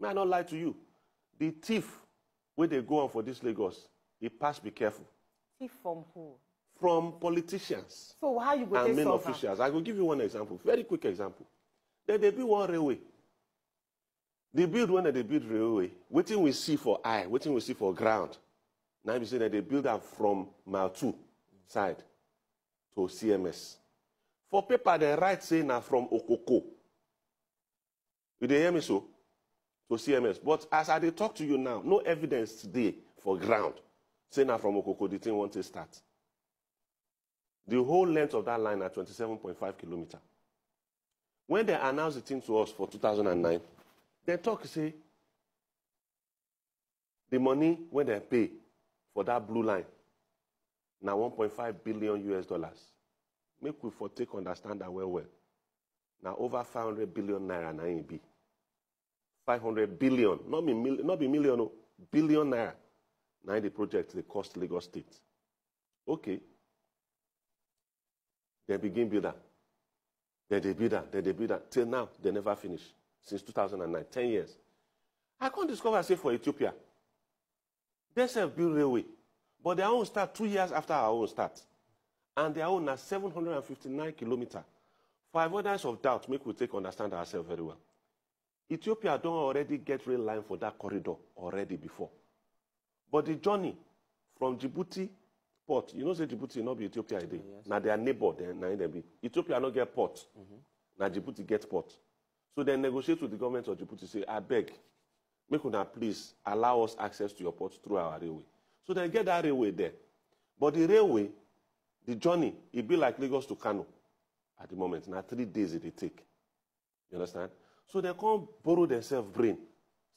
May I not lie to you? The thief, where they go on for this Lagos, it pass be careful. Thief from who? From politicians. So how you go and main solve officials. I will give you one example, very quick example. Then they build one railway. They build when they build railway. Waiting we see for eye, waiting we see for ground. Now we say that they build up from mile 2 side to CMS. For paper, they write say now from Okoko. You dey hear me so? To CMS. But as I dey talk to you now, no evidence today for ground. Say now from Okoko, the thing wants to start. The whole length of that line are 27.5 kilometers. When they announced the thing to us for 2009, they talk say the money when they pay for that blue line now 1.5 billion US dollars. Make we for take understand that well. Now over 500 billion naira na it be. 500 billion, not be million, no, billion naira. Now the project they cost Lagos State. Okay. They begin building. Then they build that. Then they build that. Till now, they never finish. Since 2009, 10 years. I can't discover, say, for Ethiopia. They self build railway. But their own start 2 years after our own start. And their own are 759 kilometers. For avoidance of doubt, make we take understand ourselves very well. Ethiopia don't already get rail line for that corridor already before. But the journey from Djibouti port, you know, say Djibouti not be Ethiopia today. Yes. Now their neighbor, they be. Ethiopia not get port. Now Djibouti get port. So they negotiate with the government of Djibouti, say, I beg, make una please allow us access to your port through our railway. So they get that railway there. But the railway, the journey, it be like Lagos to Kano at the moment. Now 3 days it take. You understand? So they can't borrow themselves brain.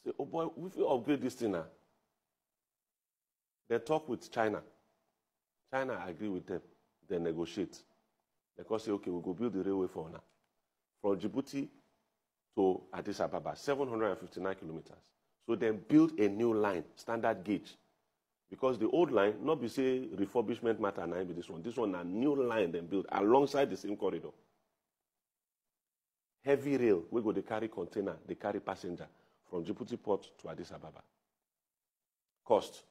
Say, oh boy, if you upgrade this thing now, they talk with China. China agree with them. They negotiate. They can say, okay, we'll go build the railway for now. From Djibouti to Addis Ababa, 759 kilometers. So they build a new line, standard gauge. Because the old line, not be say refurbishment matter, now be this one. This one, a new line they build alongside the same corridor. Heavy rail, we go, they carry container, they carry passenger from Djibouti port to Addis Ababa. Cost,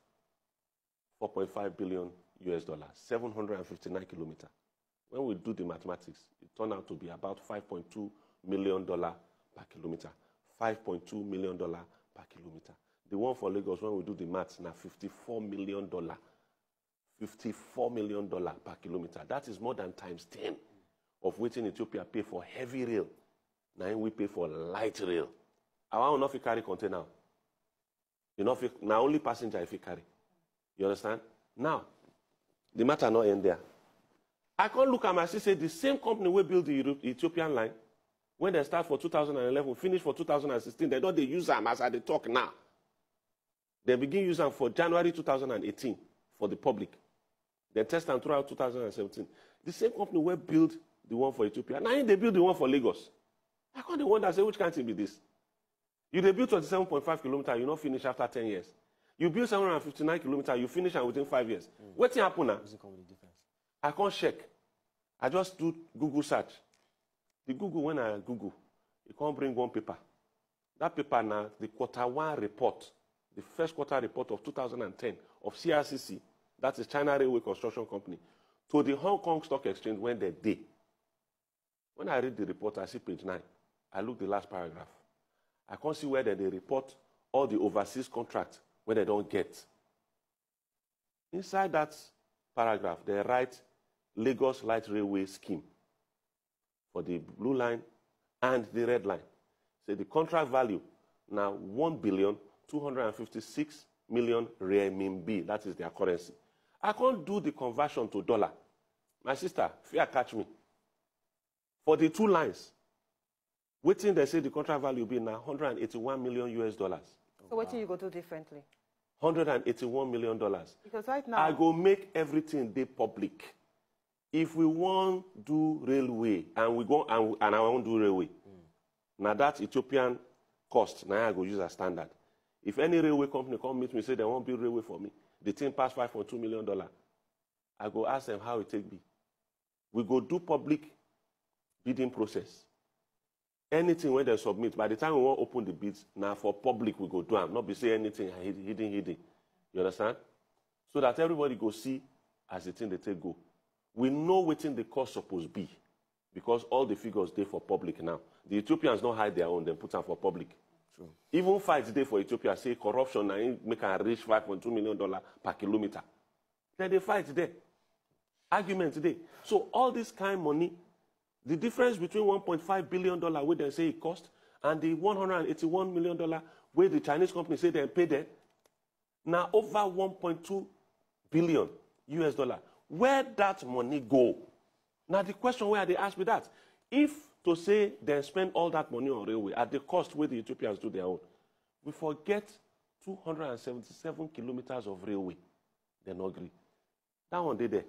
4.5 billion US dollars, 759 kilometers. When we do the mathematics, it turned out to be about $5.2 million per kilometer. $5.2 million per kilometer. The one for Lagos, when we do the maths, now $54 million. $54 million per kilometer. That is more than times 10 of what in Ethiopia pay for heavy rail. Now we pay for light rail. I want not to carry container. You know, now only passenger if you carry. You understand? Now, the matter not end there. I can't look at my sister, say the same company will build the Ethiopian line. When they start for 2011, finish for 2016, they don't use them as they talk now. They begin using them for January 2018 for the public. They test them throughout 2017. The same company will build the one for Ethiopia. Now they build the one for Lagos. I can't wonder, say, which country be this? You they build 27.5 kilometers, you not finish after 10 years. You build 759 kilometers, you finish and within 5 years. What's happen now? I can't check. I just do Google search. The Google, when I Google, it can't bring one paper. That paper now, the Q1 report, the first quarter report of 2010 of CRCC, that is China Railway Construction Company, to the Hong Kong Stock Exchange when they did. When I read the report, I see page 9. I look the last paragraph. I can't see where they report all the overseas contracts where they don't get. Inside that paragraph, they write Lagos Light Railway Scheme for the blue line and the red line. So the contract value now 1,256,000,000 renminbi. That is their currency. I can't do the conversion to dollar. My sister, fear catch me. For the two lines, waiting they say the contract value be now 181 million US dollars. So what do you go do differently? $181 million. Because right now I go make everything they public. If we want do railway and we go and I want do railway, now that Ethiopian cost, now I go use as standard. If any railway company come meet me say they want build railway for me, the thing pass $5.2 million, I go ask them how it take be. We go do public bidding process. anything when they submit, by the time we want to open the bids, now for public we go do them, not be say anything hidden. You understand? So that everybody go see as the thing they take go. We know what the cost supposed be, because all the figures they for public now. The Ethiopians don't hide their own, then put them for public. True. Even fights day for Ethiopia say corruption now make a reach $5.2 million per kilometer. Then they fight there. Argument today. So all this kind of money, the difference between $1.5 billion where they say it cost and the $181 million where the Chinese company say they pay them, now over 1.2 billion US dollar. Where that money go? Now the question where they ask me that, if to say they spend all that money on railway at the cost where the Ethiopians do their own, we forget 277 kilometers of railway. They not agree. That one they there.